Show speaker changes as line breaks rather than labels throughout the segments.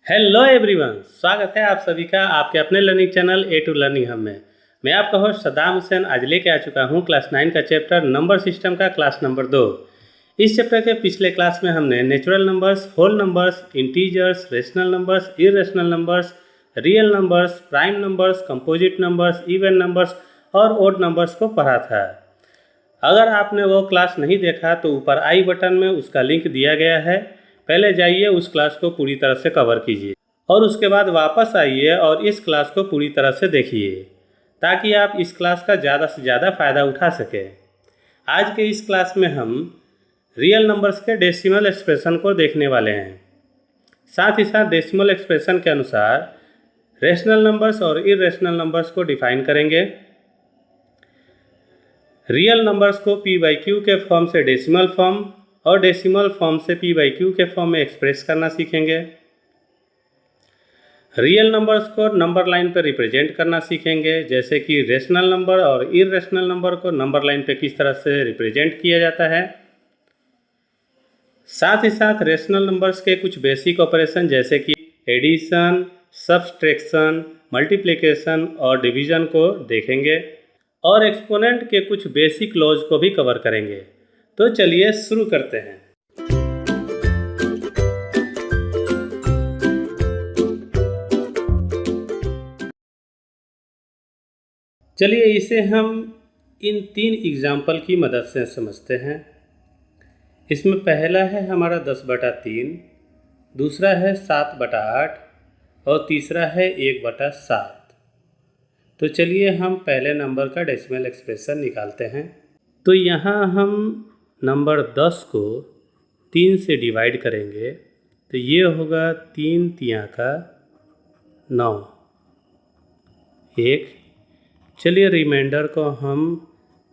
Hello everyone, स्वागत है आप सभी का आपके अपने learning channel A to learning हम में। मैं आपका होस्ट सद्दाम हुसैन आज लेके आ चुका हूँ क्लास 9 का चैप्टर नंबर सिस्टम का क्लास नंबर 2। इस चैप्टर के पिछले क्लास में हमने natural numbers, whole numbers, integers, rational numbers, irrational numbers, real numbers, prime numbers, composite numbers, even numbers और ओड नंबर्स को पढ़ा था। अगर आपने वो क्लास नहीं देखा तो ऊपर आई बटन में उसका लिंक दिया गया है। पहले जाइए उस क्लास को पूरी तरह से कवर कीजिए और उसके बाद वापस आइए और इस क्लास को पूरी तरह से देखिए ताकि आप इस क्लास का ज़्यादा से ज़्यादा फ़ायदा उठा सकें। आज के इस क्लास में हम रियल नंबर्स के डेसिमल एक्सप्रेशन को देखने वाले हैं। साथ ही साथ डेसिमल एक्सप्रेशन के अनुसार रेशनल नंबर्स और इरेशनल नंबर्स को डिफाइन करेंगे। रियल नंबर्स को पी बाई क्यू के फॉर्म से डेसिमल फॉर्म और डेसिमल फॉर्म से पी बाई क्यू के फॉर्म में एक्सप्रेस करना सीखेंगे। रियल नंबर्स को नंबर लाइन पर रिप्रेजेंट करना सीखेंगे, जैसे कि रेशनल नंबर और इरेशनल नंबर को नंबर लाइन पे किस तरह से रिप्रेजेंट किया जाता है। साथ ही साथ रेशनल नंबर्स के कुछ बेसिक ऑपरेशन जैसे कि एडिशन, सब्सट्रैक्शन, मल्टीप्लिकेशन और डिवीजन को देखेंगे और एक्सपोनेंट के कुछ बेसिक लॉज को भी कवर करेंगे। तो चलिए शुरू करते हैं। चलिए इसे हम इन 3 एग्जाम्पल की मदद से समझते हैं। इसमें पहला है हमारा 10/3, दूसरा है 7/8 और तीसरा है 1/7। तो चलिए हम पहले नंबर का डेसिमल एक्सप्रेशन निकालते हैं। तो यहाँ हम नंबर 10 को 3 से डिवाइड करेंगे तो ये होगा 3 तिया का 9 1। चलिए रिमाइंडर को हम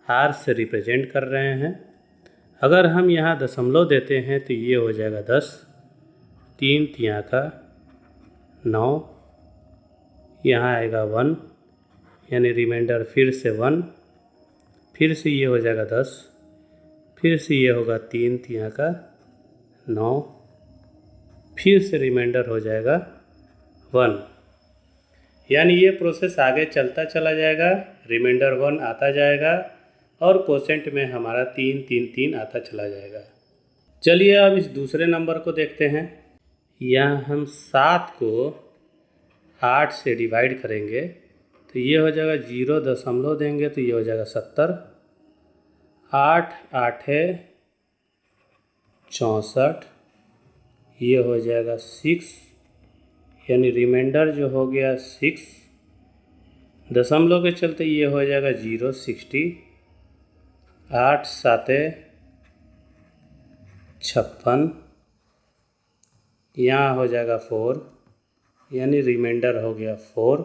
आर से रिप्रेजेंट कर रहे हैं। अगर हम यहाँ दशमलव देते हैं तो ये हो जाएगा 10, 3 तिया का 9, यहाँ आएगा 1 यानी रिमाइंडर फिर से 1, फिर से ये हो जाएगा 10, फिर से ये होगा 3 तिया का 9, फिर से रिमाइंडर हो जाएगा 1। यानी ये प्रोसेस आगे चलता चला जाएगा, रिमाइंडर 1 आता जाएगा और कोसेंट में हमारा 3 3 3 आता चला जाएगा। चलिए अब इस दूसरे नंबर को देखते हैं। यहाँ हम 7 को 8 से डिवाइड करेंगे तो ये हो जाएगा 0 दशमलव देंगे तो ये हो जाएगा 70, 8 8 64, ये हो जाएगा 6 यानी रिमाइंडर जो हो गया 6, दशमलव के चलते ये हो जाएगा 0 60, 8 7 56, यहाँ हो जाएगा 4 यानी रिमाइंडर हो गया 4,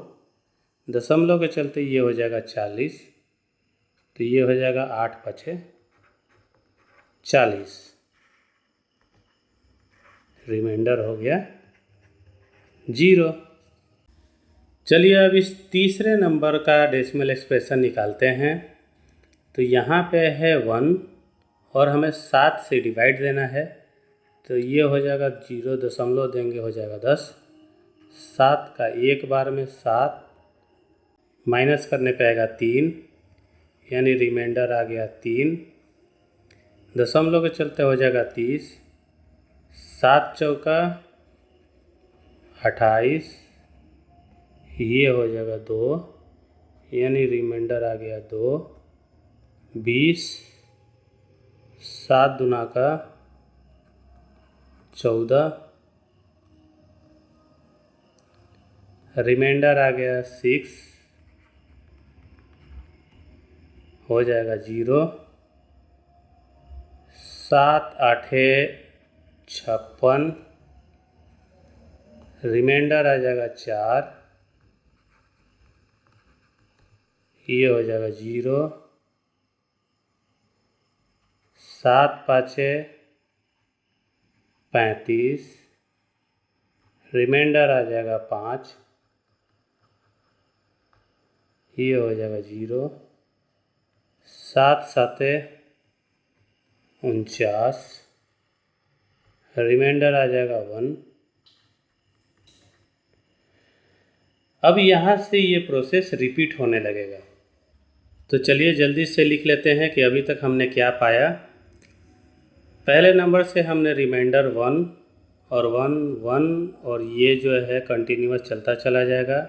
दशमलव के चलते ये हो जाएगा 40 तो ये हो जाएगा 8 5 40, रिमाइंडर हो गया 0। चलिए अब इस तीसरे नंबर का डेसिमल एक्सप्रेशन निकालते हैं। तो यहाँ पे है 1 और हमें 7 से डिवाइड देना है तो ये हो जाएगा 0 दशमलव देंगे हो जाएगा 10, 7 का एक बार में 7, माइनस करने पे आएगा 3 यानी रिमाइंडर आ गया 3, दशमलव के चलते हो जाएगा 30, 7 चौका 28, ये हो जाएगा 2 यानी रिमाइंडर आ गया 2, 20, 7 दूना का 14, रिमाइंडर आ गया 6, हो जाएगा 0, 7 8 56, रिमाइंडर आ जाएगा 4, ये हो जाएगा 0, 7 5 35, रिमाइंडर आ जाएगा 5, ये हो जाएगा 0, 7 7 49, रिमाइंडर आ जाएगा 1, अब यहाँ से ये प्रोसेस रिपीट होने लगेगा। तो चलिए जल्दी से लिख लेते हैं कि अभी तक हमने क्या पाया। पहले नंबर से हमने रिमाइंडर 1 और 1 1 और ये जो है कंटिन्यूअस चलता चला जाएगा।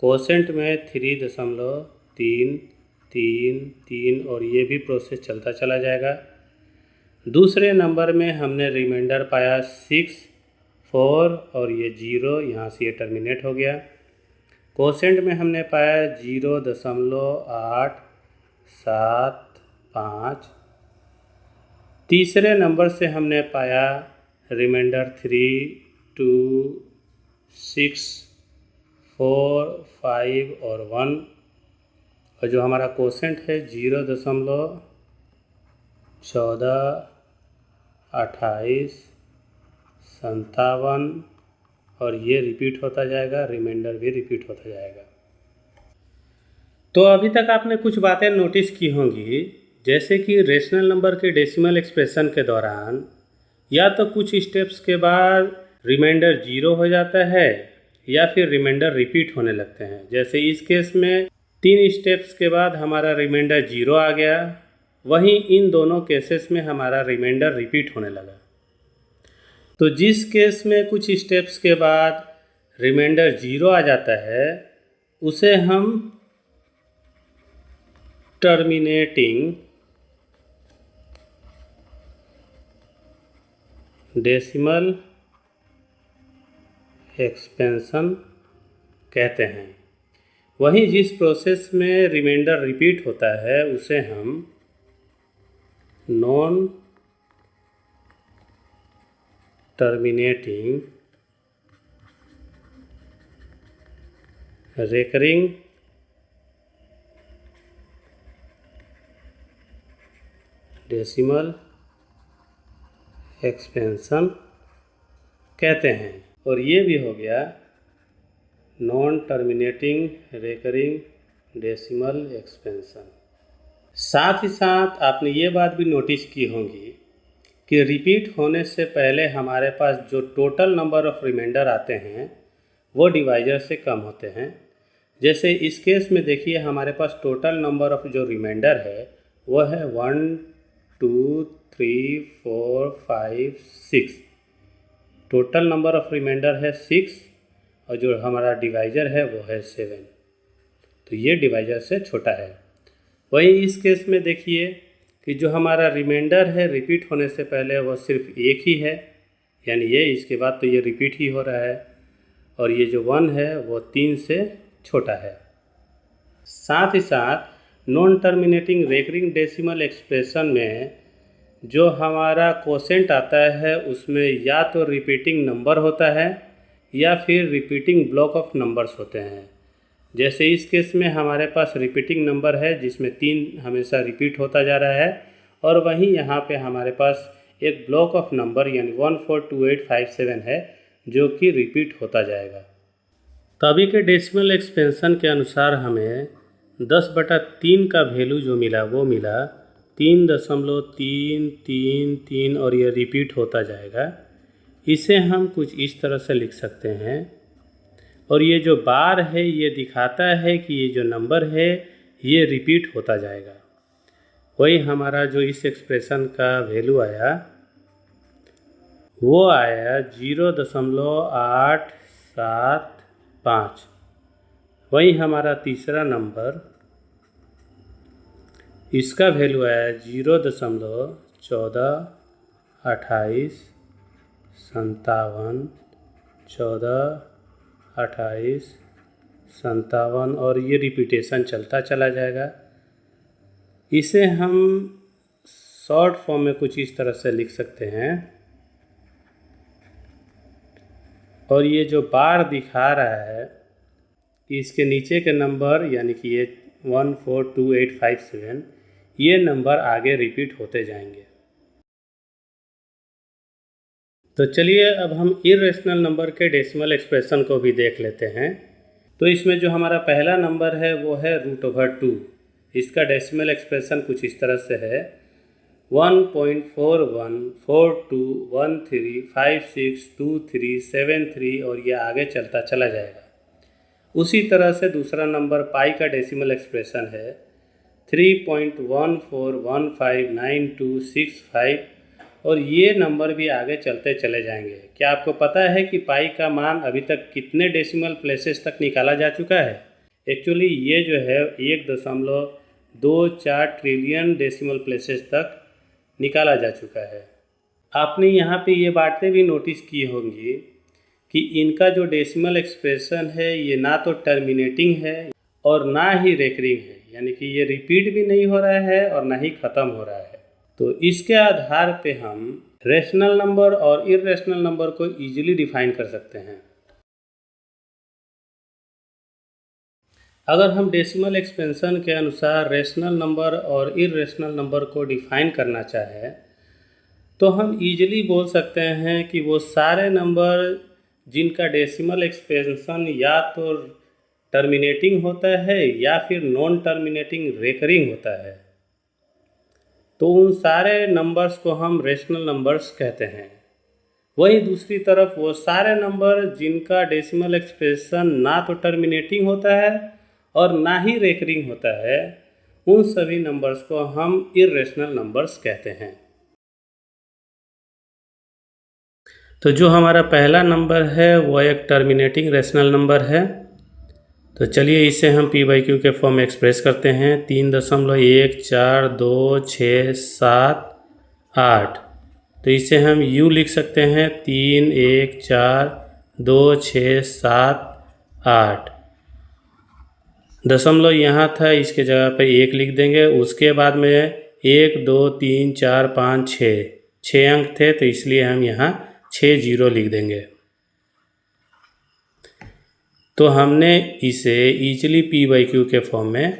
कोसेंट में 3.3 3 3 और ये भी प्रोसेस चलता चला जाएगा। दूसरे नंबर में हमने रिमाइंडर पाया 6 4 और ये 0, यहाँ से ये टर्मिनेट हो गया। कोसेंट में हमने पाया 0.875। तीसरे नंबर से हमने पाया रिमाइंडर 3 2 6 4 5 और 1 और जो हमारा कोसेंट है 0.14 28 57 और ये रिपीट होता जाएगा, रिमाइंडर भी रिपीट होता जाएगा। तो अभी तक आपने कुछ बातें नोटिस की होंगी, जैसे कि रेशनल नंबर के डेसिमल एक्सप्रेशन के दौरान या तो कुछ स्टेप्स के बाद रिमाइंडर 0 हो जाता है या फिर रिमाइंडर रिपीट होने लगते हैं। जैसे इस केस में 3 स्टेप्स के बाद हमारा रिमाइंडर 0 आ गया, वहीं इन दोनों केसेस में हमारा रिमाइंडर रिपीट होने लगा। तो जिस केस में कुछ स्टेप्स के बाद रिमाइंडर 0 आ जाता है उसे हम टर्मिनेटिंग डेसिमल एक्सपेंशन कहते हैं। वहीं जिस प्रोसेस में रिमाइंडर रिपीट होता है उसे हम non terminating recurring decimal expansion कहते हैं। और ये भी हो गया non terminating recurring decimal expansion. साथ ही साथ आपने ये बात भी नोटिस की होंगी कि रिपीट होने से पहले हमारे पास जो टोटल नंबर ऑफ रिमाइंडर आते हैं वो डिवाइजर से कम होते हैं। जैसे इस केस में देखिए हमारे पास टोटल नंबर ऑफ जो रिमाइंडर है वो है 1 2 3 4 5 6। टोटल नंबर ऑफ रिमाइंडर है 6 और जो हमारा डिवाइजर है वो है 7। तो ये डिवाइजर से छोटा है। वहीं इस केस में देखिए कि जो हमारा रिमाइंडर है रिपीट होने से पहले वो सिर्फ एक ही है, यानी ये इसके बाद तो ये रिपीट ही हो रहा है, और ये जो 1 है वो 3 से छोटा है। साथ ही साथ non terminating recurring decimal expression में जो हमारा कोसेंट आता है उसमें या तो रिपीटिंग नंबर होता है या फिर रिपीटिंग ब्लॉक ऑफ नंबर्स होते हैं। जैसे इस केस में हमारे पास रिपीटिंग नंबर है जिसमें 3 हमेशा रिपीट होता जा रहा है, और वहीं यहाँ पे हमारे पास एक ब्लॉक ऑफ नंबर यानी 142857 है जो कि रिपीट होता जाएगा। तो अभी के डेसिमल एक्सपेंशन के अनुसार हमें 10/3 का वैल्यू जो मिला वो मिला 3.333 और ये रिपीट होता जाएगा। इसे हम कुछ इस तरह से लिख सकते हैं, और ये जो बार है ये दिखाता है कि ये जो नंबर है ये रिपीट होता जाएगा। वही हमारा जो इस एक्सप्रेशन का वैल्यू आया वो आया 0.875। वही हमारा तीसरा नंबर इसका वैल्यू आया 0.1428 57 14 28 57 और ये रिपीटेशन चलता चला जाएगा। इसे हम शॉर्ट फॉर्म में कुछ इस तरह से लिख सकते हैं, और ये जो बार दिखा रहा है इसके नीचे के नंबर यानी कि ये 142857 ये नंबर आगे रिपीट होते जाएंगे। तो चलिए अब हम इरेशनल नंबर के डेसिमल एक्सप्रेशन को भी देख लेते हैं। तो इसमें जो हमारा पहला नंबर है वो है √2। इसका डेसिमल एक्सप्रेशन कुछ इस तरह से है 1.414213562373 और ये आगे चलता चला जाएगा। उसी तरह से दूसरा नंबर पाई का डेसिमल एक्सप्रेशन है 3.14159265 और ये नंबर भी आगे चलते चले जाएंगे। क्या आपको पता है कि पाई का मान अभी तक कितने डेसिमल प्लेसेस तक निकाला जा चुका है? एक्चुअली ये जो है 1.24 ट्रिलियन डेसिमल प्लेसेस तक निकाला जा चुका है। आपने यहाँ पे ये बातें भी नोटिस की होंगी कि इनका जो डेसिमल एक्सप्रेशन है ये ना तो टर्मिनेटिंग है और ना ही रेकरिंग है, यानी कि ये रिपीट भी नहीं हो रहा है और ना ही ख़त्म हो रहा है। तो इसके आधार पे हम रेशनल नंबर और इर्रेशनल नंबर को ईजिली डिफाइन कर सकते हैं। अगर हम डेसिमल एक्सपेंशन के अनुसार रेशनल नंबर और इर्रेशनल नंबर को डिफाइन करना चाहें तो हम ईजिली बोल सकते हैं कि वो सारे नंबर जिनका डेसिमल एक्सपेंशन या तो टर्मिनेटिंग होता है या फिर नॉन टर्मिनेटिंग रेकरिंग होता है, तो उन सारे नंबर्स को हम रेशनल नंबर्स कहते हैं। वहीं दूसरी तरफ वो सारे नंबर जिनका डेसिमल एक्सप्रेशन ना तो टर्मिनेटिंग होता है और ना ही रेकरिंग होता है, उन सभी नंबर्स को हम इर्रेशनल नंबर्स कहते हैं। तो जो हमारा पहला नंबर है वो एक टर्मिनेटिंग रेशनल नंबर है। तो चलिए इसे हम p/q के फॉर्म में एक्सप्रेस करते हैं 3.142678। तो इसे हम u लिख सकते हैं 3142678। दशमलव यहाँ था, इसके जगह पर 1 लिख देंगे। उसके बाद में 1 2 3 4 5 6 अंक थे, तो इसलिए हम यहाँ 6 जीरो लिख देंगे। तो हमने इसे ईजिली p/q के फॉर्म में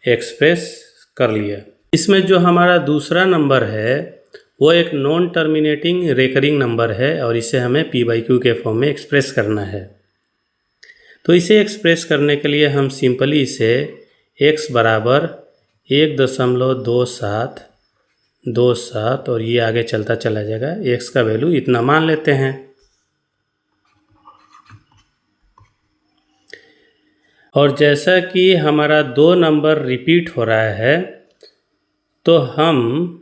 एक्सप्रेस कर लिया। इसमें जो हमारा दूसरा नंबर है वो एक नॉन टर्मिनेटिंग रेकरिंग नंबर है और इसे हमें p/q के फॉर्म में एक्सप्रेस करना है। तो इसे एक्सप्रेस करने के लिए हम सिंपली इसे x बराबर 1.2727 और ये आगे चलता चला जाएगा, x का वैल्यू इतना मान लेते हैं। और जैसा कि हमारा 2 नंबर रिपीट हो रहा है तो हम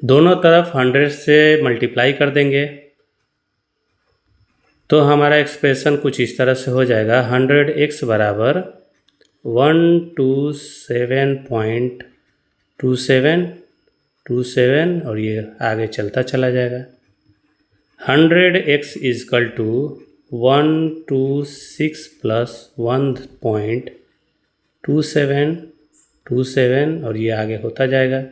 दोनों तरफ 100 से मल्टीप्लाई कर देंगे तो हमारा एक्सप्रेशन कुछ इस तरह से हो जाएगा 100x बराबर 127.27 और ये आगे चलता चला जाएगा। 100x इजकल टू 126 प्लस 1.2727 और ये आगे होता जाएगा।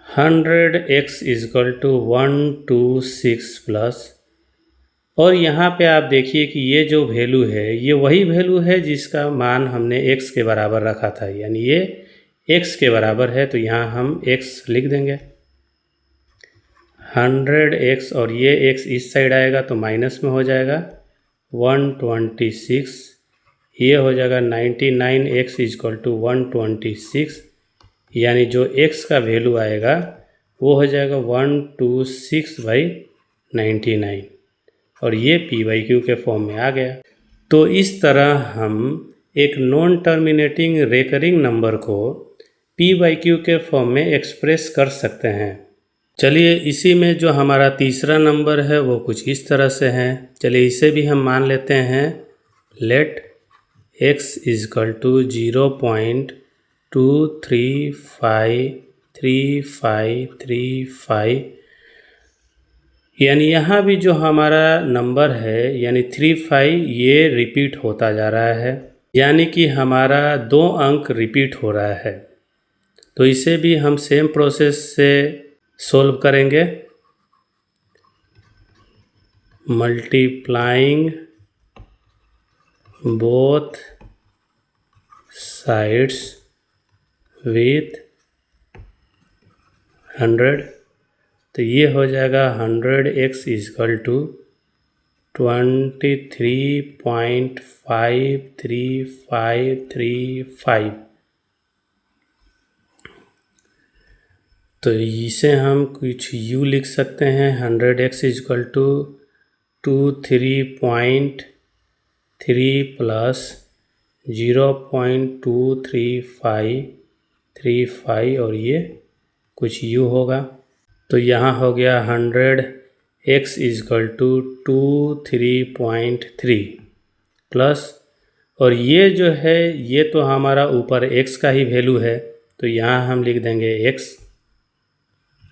100x इजकल टू 126 प्लस, और यहाँ पे आप देखिए कि ये जो वैल्यू है ये वही वैल्यू है जिसका मान हमने x के बराबर रखा था, यानी ये x के बराबर है, तो यहाँ हम x लिख देंगे 100x और ये x इस साइड आएगा तो माइनस में हो जाएगा 126, ये हो जाएगा 99x इजकल टू 126, यानी जो x का वैल्यू आएगा वो हो जाएगा 126/99 और ये p/q के फॉर्म में आ गया। तो इस तरह हम एक नॉन टर्मिनेटिंग रेकरिंग नंबर को p/q के फॉर्म में एक्सप्रेस कर सकते हैं। चलिए इसी में जो हमारा तीसरा नंबर है वो कुछ इस तरह से है। चलिए इसे भी हम मान लेते हैं। लेट x इजकल टू 0.2353535, यानी यहाँ भी जो हमारा नंबर है यानी 35 ये रिपीट होता जा रहा है, यानी कि हमारा 2 अंक रिपीट हो रहा है। तो इसे भी हम सेम प्रोसेस से सोल्व करेंगे। मल्टीप्लाइंग बोथ साइड्स विथ 100, तो ये हो जाएगा 100x इजकल टू 23.53535। तो इसे हम कुछ u लिख सकते हैं। 100x इक्वल टू 23.3 प्लस 0.23535 और ये कुछ u होगा। तो यहाँ हो गया 100x इक्वल टू 23.3 प्लस, और ये जो है ये तो हमारा ऊपर x का ही वैल्यू है, तो यहाँ हम लिख देंगे x।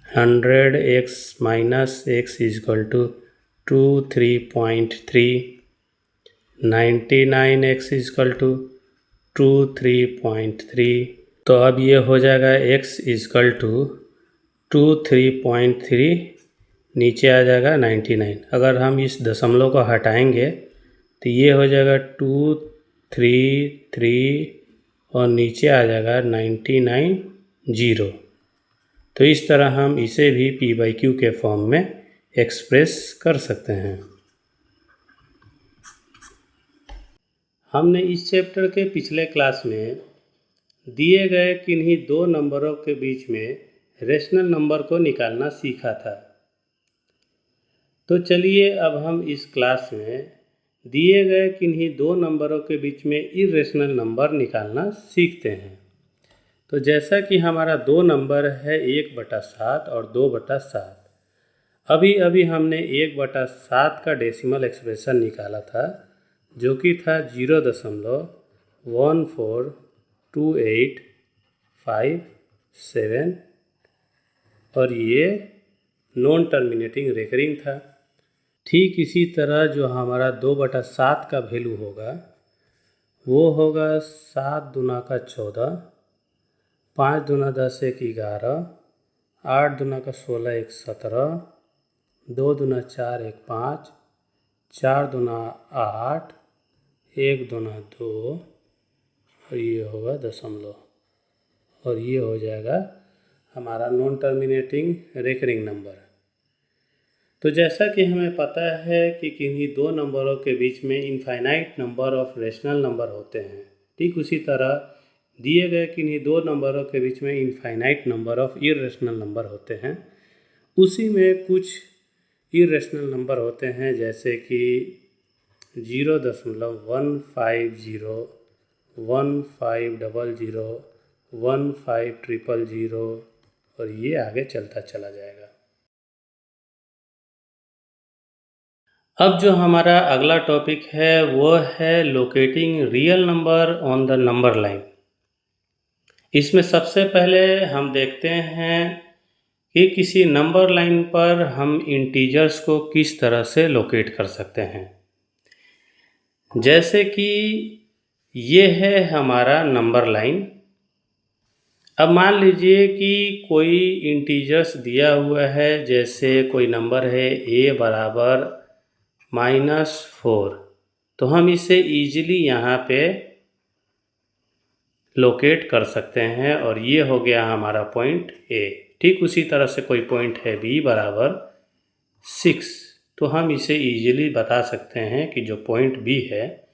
100x minus x equal to 23.3, 99x equal to 23.3। तो अब ये हो जाएगा x इक्वल टू 23.3, नीचे आ जाएगा 99। अगर हम इस दशमलव को हटाएंगे तो ये हो जाएगा 233 और नीचे आ जाएगा 99 0। तो इस तरह हम इसे भी p/q के फॉर्म में एक्सप्रेस कर सकते हैं। हमने इस चैप्टर के पिछले क्लास में दिए गए किन्हीं दो नंबरों के बीच में रेशनल नंबर को निकालना सीखा था। तो चलिए अब हम इस क्लास में दिए गए किन्हीं दो नंबरों के बीच में इर्रेशनल नंबर निकालना सीखते हैं। तो जैसा कि हमारा दो नंबर है 1/7 और 2/7। अभी अभी हमने 1/7 का डेसिमल एक्सप्रेशन निकाला था, जो कि था 0.142857 और ये नॉन टर्मिनेटिंग रेकरिंग था। ठीक इसी तरह जो हमारा 2/7 का वैल्यू होगा वो होगा 7 दूना का 14, 5 दूना 10 1 11, 8 दूना का 16 1 17, 2 दूना 4 1 5, 4 दूना 8, 1 दूना 2 और ये होगा दशमलव, और ये हो जाएगा हमारा नॉन टर्मिनेटिंग रेकरिंग नंबर। तो जैसा कि हमें पता है कि किन्हीं दो नंबरों के बीच में infinite number of rational number होते हैं, ठीक उसी तरह दिए गए किन्हीं दो नंबरों के बीच में infinite number of irrational number होते हैं। उसी में कुछ इर्रेशनल नंबर होते हैं, जैसे कि 0.150, 1500, 15000 और ये आगे चलता चला जाएगा। अब जो हमारा अगला टॉपिक है वो है locating real number on the number line. इसमें सबसे पहले हम देखते हैं कि किसी नंबर लाइन पर हम इंटीजर्स को किस तरह से लोकेट कर सकते हैं। जैसे कि ये है हमारा नंबर लाइन। अब मान लीजिए कि कोई इंटीजर्स दिया हुआ है, जैसे कोई नंबर है a बराबर -4, तो हम इसे ईजिली यहाँ पे लोकेट कर सकते हैं और ये हो गया हमारा पॉइंट A। ठीक उसी तरह से कोई पॉइंट है B बराबर 6, तो हम इसे ईजिली बता सकते हैं कि जो पॉइंट B है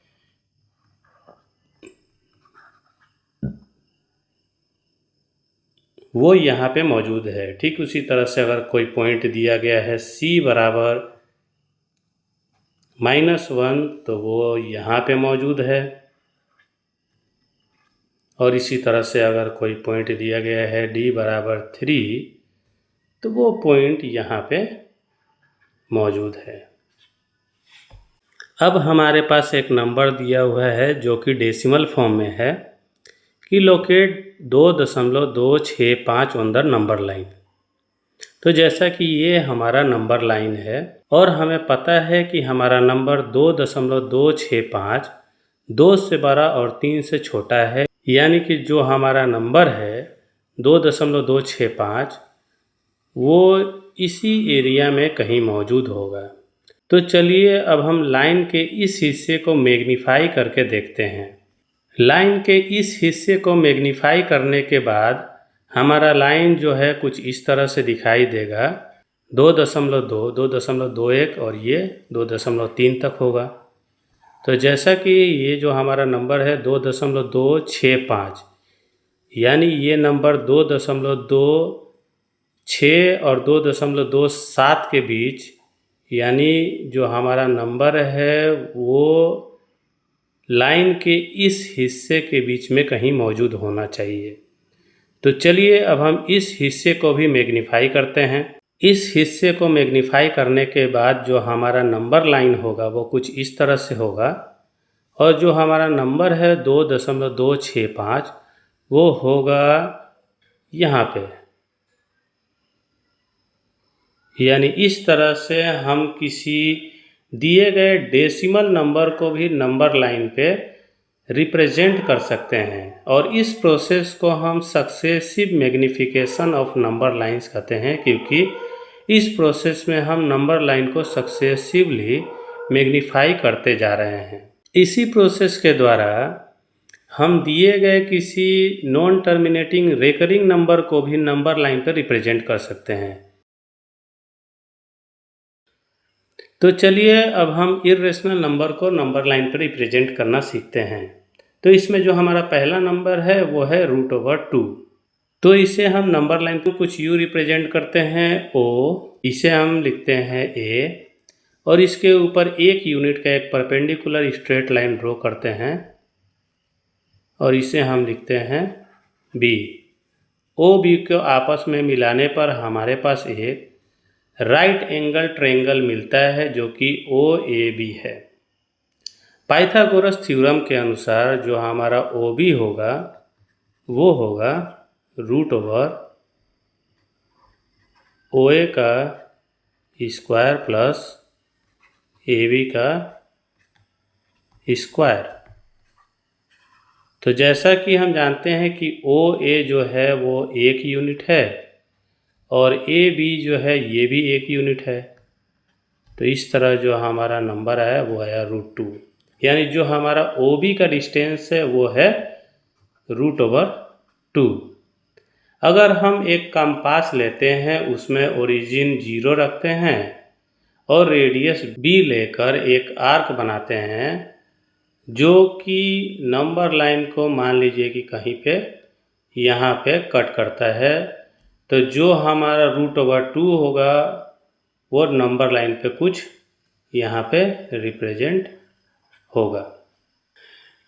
वो यहाँ पे मौजूद है। ठीक उसी तरह से अगर कोई पॉइंट दिया गया है C बराबर -1, तो वो यहाँ पे मौजूद है, और इसी तरह से अगर कोई पॉइंट दिया गया है D बराबर 3, तो वो पॉइंट यहाँ पे मौजूद है। अब हमारे पास एक नंबर दिया हुआ है जो कि डेसिमल फॉर्म में है कि locate 2.265 on the number line. तो जैसा कि ये हमारा नंबर लाइन है और हमें पता है कि हमारा नंबर 2.265 2 से बड़ा और 3 से छोटा है, यानी कि जो हमारा नंबर है 2.265 वो इसी एरिया में कहीं मौजूद होगा। तो चलिए अब हम लाइन के इस हिस्से को मैग्नीफाई करके देखते हैं। लाइन के इस हिस्से को मैग्नीफाई करने के बाद हमारा लाइन जो है कुछ इस तरह से दिखाई देगा। 2.2, 2.21 और ये 2.3 तक होगा। तो जैसा कि ये जो हमारा नंबर है 2.265, यानी ये नंबर 2.26 और 2.27 के बीच, यानी जो हमारा नंबर है वो लाइन के इस हिस्से के बीच में कहीं मौजूद होना चाहिए। तो चलिए अब हम इस हिस्से को भी मैग्नीफाई करते हैं। इस हिस्से को मैग्नीफाई करने के बाद जो हमारा नंबर लाइन होगा वो कुछ इस तरह से होगा, और जो हमारा नंबर है 2.265 वो होगा यहाँ पे। यानी इस तरह से हम किसी दिए गए डेसिमल नंबर को भी नंबर लाइन पे रिप्रेजेंट कर सकते हैं, और इस प्रोसेस को हम successive magnification of number lines कहते हैं, क्योंकि इस प्रोसेस में हम नंबर लाइन को सक्सेसिवली मैग्नीफाई करते जा रहे हैं। इसी प्रोसेस के द्वारा हम दिए गए किसी नॉन टर्मिनेटिंग रेकरिंग नंबर को भी नंबर लाइन पर रिप्रेजेंट कर सकते हैं। तो चलिए अब हम इर्रेशनल नंबर को नंबर लाइन पर रिप्रेजेंट करना सीखते हैं। तो इसमें जो हमारा पहला नंबर है वो है √2। तो इसे हम नंबर लाइन को कुछ यू रिप्रेजेंट करते हैं O, इसे हम लिखते हैं A, और इसके ऊपर 1 यूनिट का एक परपेंडिकुलर स्ट्रेट लाइन ड्रॉ करते हैं और इसे हम लिखते हैं B। O B को आपस में मिलाने पर हमारे पास एक राइट एंगल ट्रायंगल मिलता है जो कि OAB है। पाइथागोरस थ्योरम के अनुसार जो हमारा OB होगा वो होगा √OA का स्क्वायर प्लस AB का स्क्वायर। तो जैसा कि हम जानते हैं कि OA जो है वो 1 यूनिट है और AB जो है ये भी 1 यूनिट है। तो इस तरह जो हमारा नंबर आया वो आया √2, यानी जो हमारा OB का डिस्टेंस है वो है √2। अगर हम एक कंपास लेते हैं, उसमें ओरिजिन 0 रखते हैं और रेडियस B लेकर एक आर्क बनाते हैं जो कि नंबर लाइन को मान लीजिए कि कहीं पे यहाँ पे कट करता है, तो जो हमारा √2 होगा वो नंबर लाइन पे कुछ यहाँ पे रिप्रेजेंट होगा।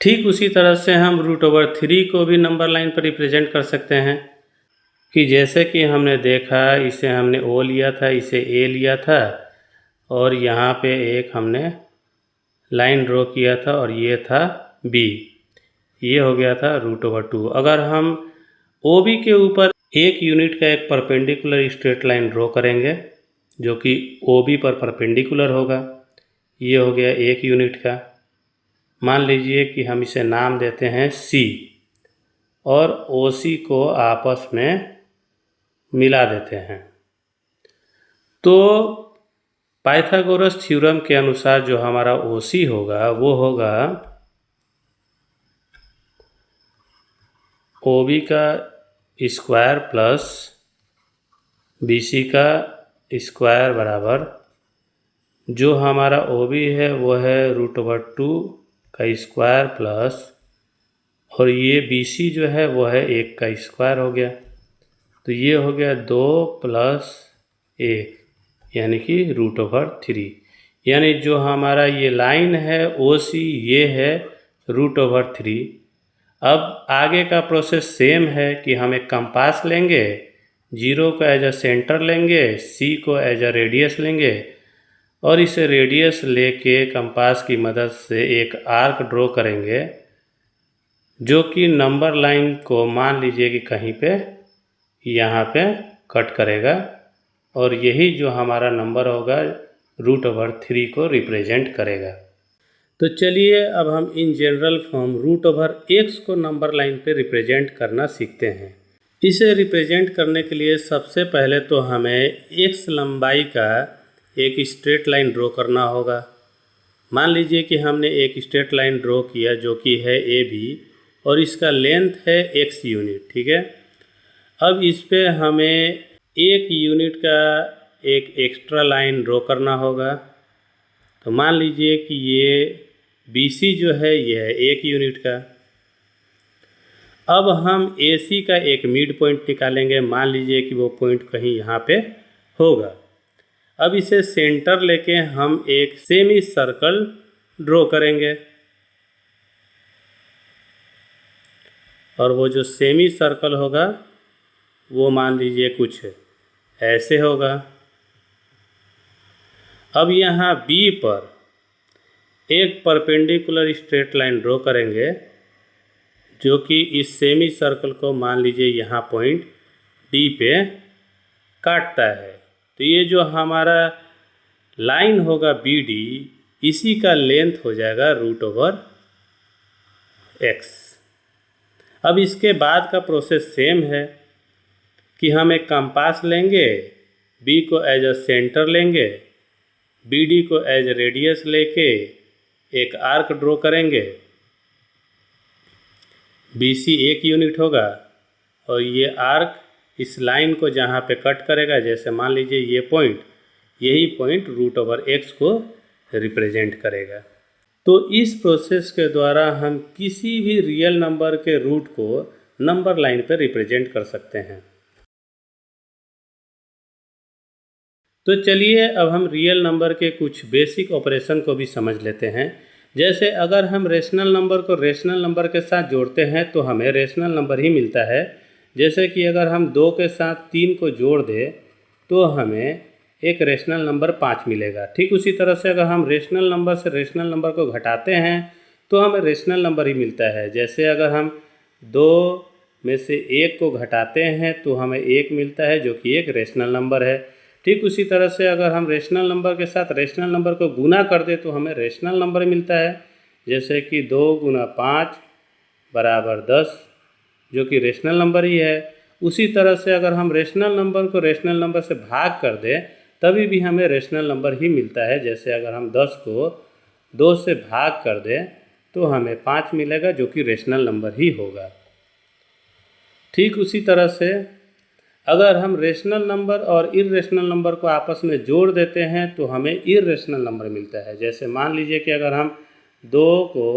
ठीक उसी तरह से हम √3 को भी नंबर लाइन पर रिप्रेजेंट कर सकते हैं, कि जैसे कि हमने देखा इसे हमने O लिया था, इसे A लिया था और यहाँ पे एक हमने लाइन ड्रॉ किया था और ये था B, ये हो गया था √2। अगर हम OB के ऊपर 1 यूनिट का एक परपेंडिकुलर स्ट्रेट लाइन ड्रॉ करेंगे जो कि OB पर परपेंडिकुलर होगा, ये हो गया 1 यूनिट का। मान लीजिए कि हम इसे नाम देते हैं C और OC को आपस में मिला देते हैं। तो पाइथागोरस थ्योरम के अनुसार जो हमारा OC होगा वो होगा OB का स्क्वायर प्लस BC का स्क्वायर बराबर जो हमारा OB है वो है √2 का स्क्वायर प्लस, और ये BC जो है वो है 1 का स्क्वायर हो गया। तो ये हो गया 2 + 1 यानी कि √3। यानी जो हमारा ये लाइन है OC ये है √3। अब आगे का प्रोसेस सेम है कि हम एक कंपास लेंगे, 0 को एज अ सेंटर लेंगे, C को एज अ रेडियस लेंगे और इस रेडियस लेके कंपास की मदद से एक आर्क ड्रॉ करेंगे जो कि नंबर लाइन को मान लीजिए कि कहीं पे यहाँ पे कट करेगा, और यही जो हमारा नंबर होगा √3 को रिप्रेजेंट करेगा। तो चलिए अब हम इन जनरल फॉर्म √x को नंबर लाइन पे रिप्रेजेंट करना सीखते हैं। इसे रिप्रेजेंट करने के लिए सबसे पहले तो हमें x लंबाई का एक स्ट्रेट लाइन ड्रॉ करना होगा। मान लीजिए कि हमने एक स्ट्रेट लाइन ड्रॉ किया जो कि है AB और इसका लेंथ है x यूनिट, ठीक है। अब इस पे हमें 1 यूनिट का एक एक्स्ट्रा लाइन ड्रॉ करना होगा। तो मान लीजिए कि ये BC जो है ये है 1 यूनिट का। अब हम AC का एक मिड पॉइंट निकालेंगे। मान लीजिए कि वो पॉइंट कहीं यहाँ पे होगा। अब इसे सेंटर लेके हम एक सेमी सर्कल ड्रॉ करेंगे और वो जो सेमी सर्कल होगा वो मान लीजिए कुछ ऐसे होगा। अब यहाँ B पर एक परपेंडिकुलर स्ट्रेट लाइन ड्रॉ करेंगे जो कि इस सेमी सर्कल को मान लीजिए यहाँ पॉइंट D पे काटता है। तो ये जो हमारा लाइन होगा BD, इसी का लेंथ हो जाएगा √x। अब इसके बाद का प्रोसेस सेम है कि हम एक कंपास लेंगे, B को एज अ सेंटर लेंगे, BD को एज रेडियस लेके एक आर्क ड्रॉ करेंगे। BC 1 यूनिट होगा और ये आर्क इस लाइन को जहाँ पे कट करेगा, जैसे मान लीजिए ये पॉइंट, यही पॉइंट √x को रिप्रेजेंट करेगा। तो इस प्रोसेस के द्वारा हम किसी भी रियल नंबर के रूट को नंबर लाइन पर रिप्रेजेंट कर सकते हैं। तो चलिए अब हम रियल नंबर के कुछ बेसिक ऑपरेशन को भी समझ लेते हैं। जैसे अगर हम रेशनल नंबर को रेशनल नंबर के साथ जोड़ते हैं तो हमें रेशनल नंबर ही मिलता है। जैसे कि अगर हम 2 के साथ 3 को जोड़ दें तो हमें एक रेशनल नंबर 5 मिलेगा। ठीक उसी तरह से अगर हम रेशनल नंबर से रेशनल नंबर को घटाते हैं तो हमें रेशनल नंबर ही मिलता है। जैसे अगर हम 2 में से 1 को घटाते हैं तो हमें 1 मिलता है जो कि एक रेशनल नंबर है। ठीक उसी तरह से अगर हम रेशनल नंबर के साथ रेशनल नंबर को गुना कर दें तो हमें रेशनल नंबर मिलता है। जैसे कि 2 × 5 = 10, जो कि रेशनल नंबर ही है। उसी तरह से अगर हम रेशनल नंबर को रेशनल नंबर से भाग कर दें तभी भी हमें रेशनल नंबर ही मिलता है। जैसे अगर हम 10 को 2 से भाग कर दें तो हमें 5 मिलेगा जो कि रेशनल नंबर ही होगा। ठीक उसी तरह से अगर हम रेशनल नंबर और इर्रेशनल नंबर को आपस में जोड़ देते हैं तो हमें इर्रेशनल नंबर मिलता है। जैसे मान लीजिए कि अगर हम 2 को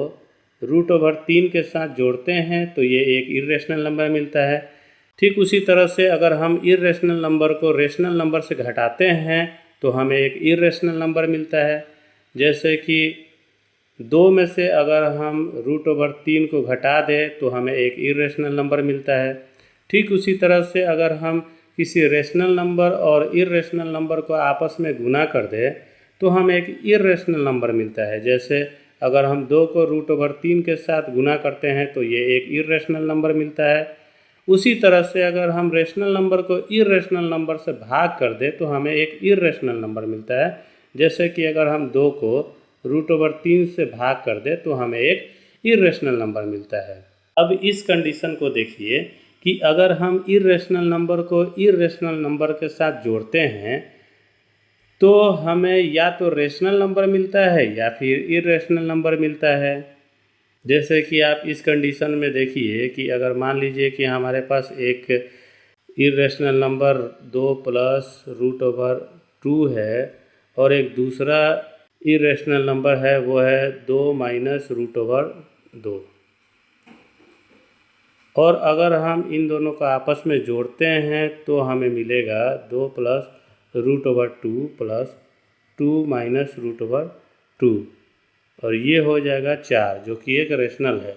√3 के साथ जोड़ते हैं तो ये एक इर्रेशनल नंबर मिलता है। ठीक उसी तरह से अगर हम इर्रेशनल नंबर को रेशनल नंबर से घटाते हैं तो हमें एक इर्रेशनल नंबर मिलता है। जैसे कि 2 में से अगर हम √3 को घटा दें तो हमें एक इर्रेशनल नंबर मिलता है। ठीक उसी तरह से अगर हम किसी रेशनल नंबर और इर्रेशनल नंबर को आपस में गुना कर दें तो हमें एक इर्रेशनल नंबर मिलता है। जैसे अगर हम 2 को √3 के साथ गुना करते हैं तो ये एक इर्रेशनल नंबर मिलता है। उसी तरह से अगर हम रेशनल नंबर को इर्रेशनल नंबर से भाग कर दें तो हमें एक इर्रेशनल नंबर मिलता है। जैसे कि अगर हम 2 को √3 से भाग कर दें तो हमें एक इर्रेशनल नंबर मिलता है। अब इस कंडीशन को देखिए कि अगर हम इर्रेशनल नंबर को इर्रेशनल नंबर के साथ जोड़ते हैं तो हमें या तो रेशनल नंबर मिलता है या फिर इर्रेशनल नंबर मिलता है। जैसे कि आप इस कंडीशन में देखिए कि अगर मान लीजिए कि हमारे पास एक इर्रेशनल नंबर 2 + √2 है और एक दूसरा इर्रेशनल नंबर है वो है 2 - √2। और अगर हम इन दोनों को आपस में जोड़ते हैं तो हमें मिलेगा 2 + √2 + 2 - √2 और ये हो जाएगा 4, जो कि एक रेशनल है।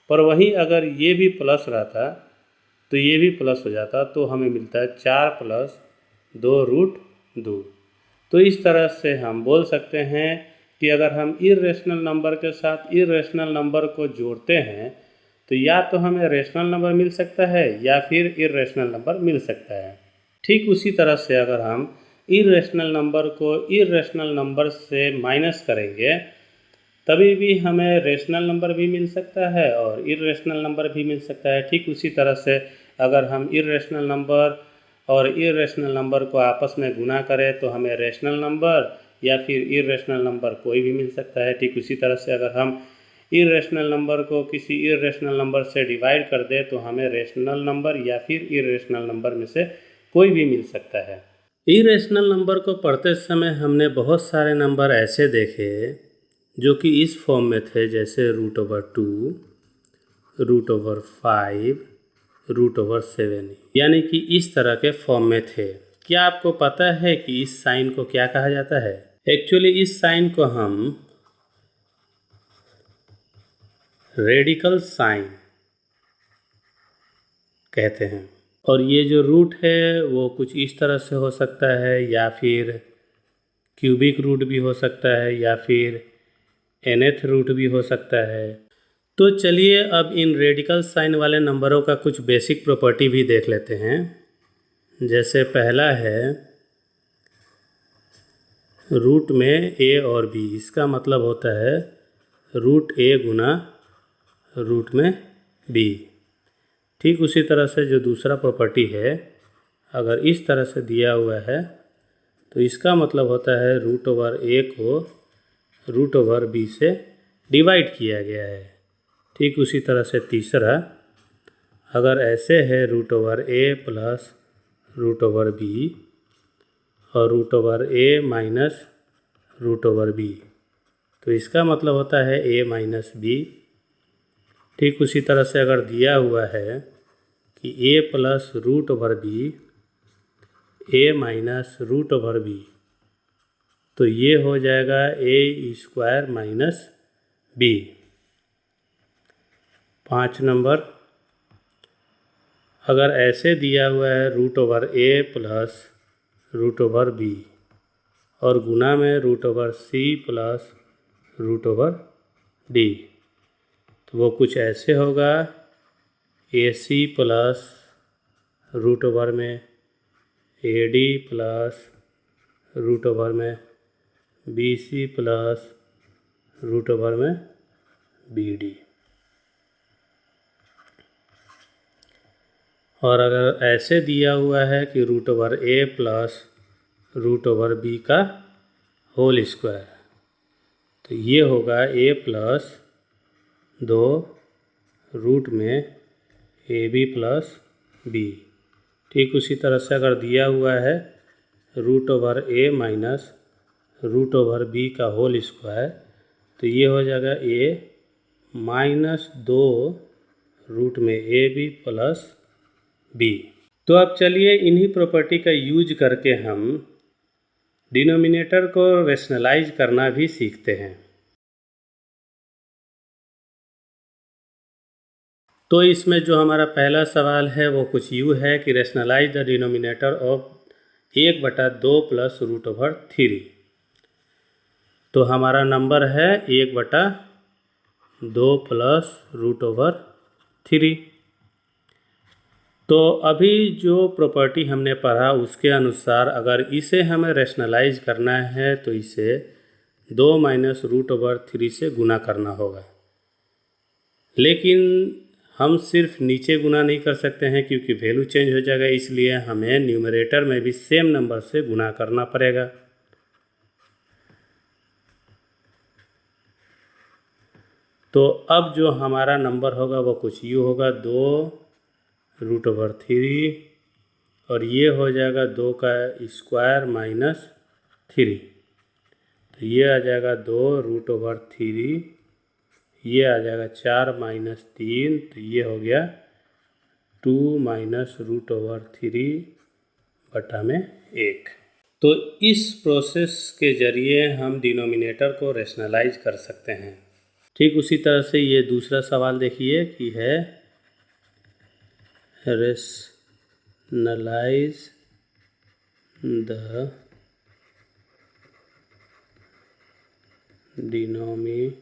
पर वहीं अगर ये भी प्लस रहता तो ये भी प्लस हो जाता तो हमें मिलता है 4 + 2√2। तो इस तरह से हम बोल सकते हैं कि अगर हम इर्रेशनल नंबर के साथ इर्रेशनल नंबर को जोड़ते हैं तो या तो हमें रेशनल नंबर मिल सकता है या फिर इर्रेशनल नंबर मिल सकता है। ठीक उसी तरह से अगर हम इर्रेशनल नंबर को इर्रेशनल नंबर से माइनस करेंगे तभी भी हमें रेशनल नंबर भी मिल सकता है और इर्रेशनल नंबर भी मिल सकता है। ठीक उसी तरह से अगर हम इर्रेशनल नंबर और इर्रेशनल नंबर को आपस में गुना करें तो हमें रेशनल नंबर या फिर इर्रेशनल नंबर कोई भी मिल सकता है। ठीक उसी तरह से अगर हम इर्रेशनल नंबर को किसी इर्रेशनल नंबर से डिवाइड कर दें तो हमें रेशनल नंबर या फिर इर्रेशनल नंबर में से कोई भी मिल सकता है। इरेशनल नंबर को पढ़ते समय हमने बहुत सारे नंबर ऐसे देखे जो कि इस फॉर्म में थे, जैसे √2, √5, √7, यानी कि इस तरह के फॉर्म में थे। क्या आपको पता है कि इस साइन को क्या कहा जाता है? एक्चुअली इस साइन को हम रेडिकल साइन कहते हैं। और ये जो रूट है वो कुछ इस तरह से हो सकता है, या फिर क्यूबिक रूट भी हो सकता है, या फिर nth रूट भी हो सकता है। तो चलिए अब इन रेडिकल साइन वाले नंबरों का कुछ बेसिक प्रॉपर्टी भी देख लेते हैं। जैसे पहला है रूट में a और b, इसका मतलब होता है √a गुना रूट में b। ठीक उसी तरह से जो दूसरा प्रॉपर्टी है, अगर इस तरह से दिया हुआ है तो इसका मतलब होता है √a को √b से डिवाइड किया गया है। ठीक उसी तरह से तीसरा, अगर ऐसे है √a प्लस √b और √a माइनस √b, तो इसका मतलब होता है a माइनस b। ठीक उसी तरह से अगर दिया हुआ है कि a plus √b, a minus √b, तो ये हो जाएगा a² माइनस b। 5 नंबर, अगर ऐसे दिया हुआ है √a प्लस √b और गुना में √c प्लस √d, तो वो कुछ ऐसे होगा ac प्लस रूट ओवर में ad प्लस रूट ओवर में bc प्लस रूट ओवर में bd। और अगर ऐसे दिया हुआ है कि √a प्लस √b का होल स्क्वायर, तो ये होगा a प्लस 2 रूट में ab प्लस b। ठीक उसी तरह से अगर दिया हुआ है √a माइनस √b का होल स्क्वायर, तो ये हो जाएगा a माइनस 2 रूट में ab प्लस b। तो अब चलिए इन्हीं प्रॉपर्टी का यूज करके हम डिनोमिनेटर को रेशनलाइज करना भी सीखते हैं। तो इसमें जो हमारा पहला सवाल है वो कुछ यूँ है कि rationalise the denominator of 1/2 plus √3। तो हमारा नंबर है 1/2 प्लस √3। तो अभी जो प्रॉपर्टी हमने पढ़ा उसके अनुसार अगर इसे हमें रेशनलाइज करना है तो इसे 2 माइनस √3 से गुना करना होगा। लेकिन हम सिर्फ नीचे गुना नहीं कर सकते हैं क्योंकि वैल्यू चेंज हो जाएगा, इसलिए हमें न्यूमरेटर में भी सेम नंबर से गुना करना पड़ेगा। तो अब जो हमारा नंबर होगा वो कुछ यूँ होगा 2√3 और ये हो जाएगा 2 का स्क्वायर माइनस 3, तो ये आ जाएगा 2√3, ये आ जाएगा 4 माइनस 3, तो ये हो गया 2 माइनस √3 बटा में 1। तो इस प्रोसेस के जरिए हम डिनोमिनेटर को रेशनलाइज कर सकते हैं। ठीक उसी तरह से ये दूसरा सवाल देखिए कि है रेशनलाइज द डिनोमिनेटर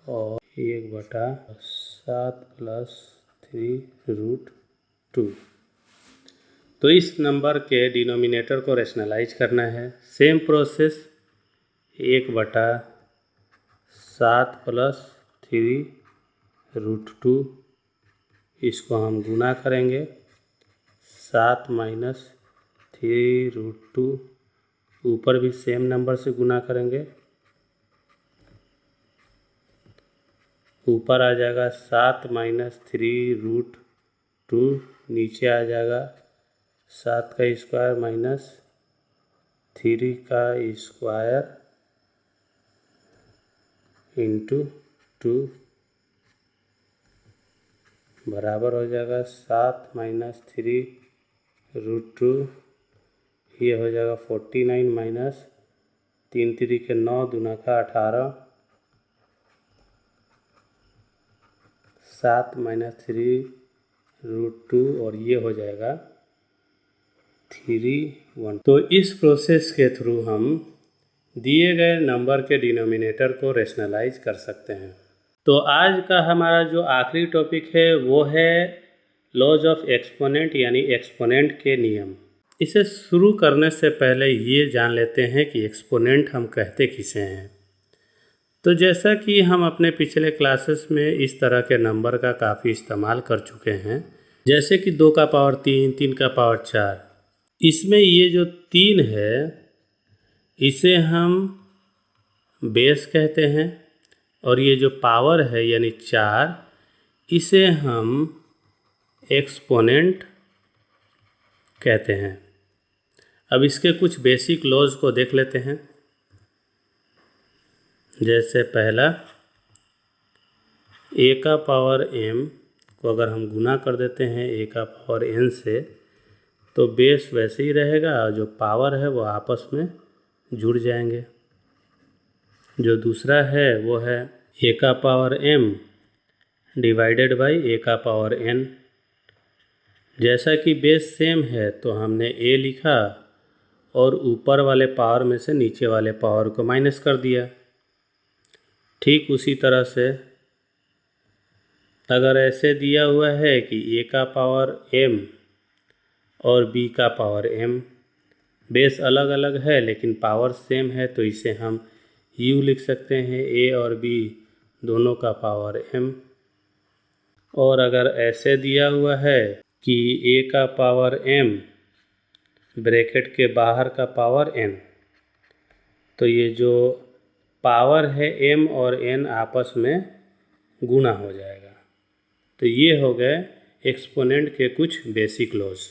और 1/7 प्लस 3√2। तो इस नंबर के डिनोमिनेटर को रेशनलाइज करना है। सेम प्रोसेस, 1/7 प्लस 3√2, इसको हम गुना करेंगे। 7 माइनस 3√2, ऊपर भी सेम नंबर से गुना करेंगे। ऊपर आ जाएगा 7 माइनस 3√2, नीचे आ जाएगा 7 का स्क्वायर माइनस 3 का स्क्वायर इंटू 2 बराबर हो जाएगा 7 माइनस 3√2, ये हो जाएगा 49 माइनस 3 3 के 9 दूना का 18, 7 माइनस 3√2 और ये हो जाएगा 3 1। तो इस प्रोसेस के थ्रू हम दिए गए नंबर के डिनोमिनेटर को रेशनलाइज कर सकते हैं। तो आज का हमारा जो आखिरी टॉपिक है वो है लॉज ऑफ एक्सपोनेंट यानी एक्सपोनेंट के नियम। इसे शुरू करने से पहले ये जान लेते हैं कि एक्सपोनेंट हम कहते किसे हैं। तो जैसा कि हम अपने पिछले क्लासेस में इस तरह के नंबर का काफ़ी इस्तेमाल कर चुके हैं, जैसे कि 2 का पावर 3, 3 का पावर 4, इसमें ये जो 3 है इसे हम बेस कहते हैं और ये जो पावर है यानी 4 इसे हम एक्सपोनेंट कहते हैं। अब इसके कुछ बेसिक लॉज को देख लेते हैं। जैसे पहला, a का पावर m को अगर हम गुना कर देते हैं a का पावर n से तो बेस वैसे ही रहेगा और जो पावर है वो आपस में जुड़ जाएंगे। जो दूसरा है वो है a का power m divided by a का पावर n। जैसा कि बेस सेम है तो हमने a लिखा और ऊपर वाले पावर में से नीचे वाले पावर को माइनस कर दिया। ठीक उसी तरह से अगर ऐसे दिया हुआ है कि a का पावर m और b का पावर m, बेस अलग अलग है लेकिन पावर सेम है तो इसे हम u लिख सकते हैं, a और b दोनों का पावर m। और अगर ऐसे दिया हुआ है कि a का पावर m ब्रैकेट के बाहर का पावर n, तो ये जो पावर है m और n आपस में गुना हो जाएगा। तो ये हो गए एक्सपोनेंट के कुछ बेसिक लॉज।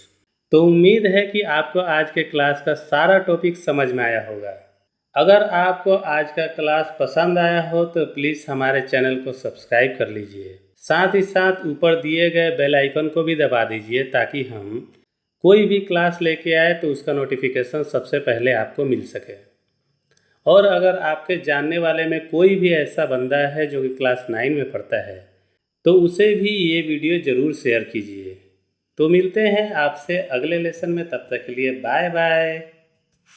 तो उम्मीद है कि आपको आज के क्लास का सारा टॉपिक समझ में आया होगा। अगर आपको आज का क्लास पसंद आया हो तो प्लीज़ हमारे चैनल को सब्सक्राइब कर लीजिए। साथ ही साथ ऊपर दिए गए बेल आइकन को भी दबा दीजिए ताकि हम कोई भी क्लास लेके आए तो उसका नोटिफिकेशन सबसे पहले आपको मिल सके। और अगर आपके जानने वाले में कोई भी ऐसा बंदा है जो कि क्लास 9 में पढ़ता है तो उसे भी ये वीडियो ज़रूर शेयर कीजिए। तो मिलते हैं आपसे अगले लेसन में, तब तक के लिए बाय बाय।